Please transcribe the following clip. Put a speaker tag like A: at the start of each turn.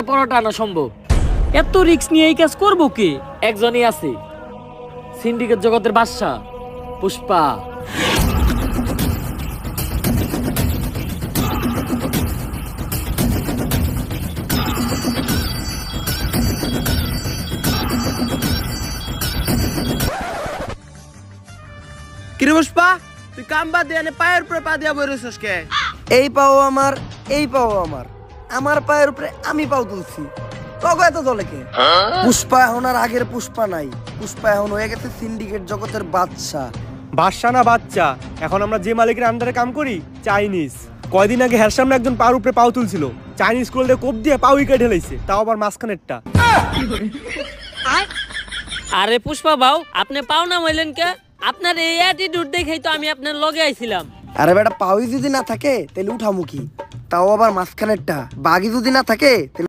A: পরোটা আনা সম্ভব।
B: এত রিস্ক নিয়ে এই কাজ করবো কে?
A: একজনই আছে, সিন্ডিকেট জগতের বাদশা পুষ্পা।
C: কিরে পুষ্পা, তুই কাম বাদ দিয়ে পায়ের উপরে পা দিয়া বইরেছিস কে?
D: এই পাও আমার, এই পাও আমার, আমার পায়ের উপরে আমি পাও তুলছি। তবে এত দলে কে? পুষ্পা এখন আর আগের পুষ্পা নাই। পুষ্পা এখন হয়ে গেছে সিন্ডিকেট জগতের বাদশা।
E: বাদশা না বাচ্চা, এখন আমরা যে মালিকের আন্ডারে কাম করি চাইনিজ। কয়দিন আগে হের সামনে একজন পার উপরে পাও তুলছিল, চাইনিজ স্কুল দিয়ে কোপ দিয়ে পাও উইকেট ঢেলাইছে, তাও আবার মাঝখানেরটা।
B: আরে পুষ্পা বাউ, আপনি পাও না হইলেন কে? আপনার এই অ্যাটিটিউড দেখেই তো আমি আপনার লগে আইছিলাম।
D: আরে বেটা, পাওই যদি না থাকে তাহলে উঠামুখী, তাও আবার মাঝখানেরটা। বাঘি যদি না থাকে তাহলে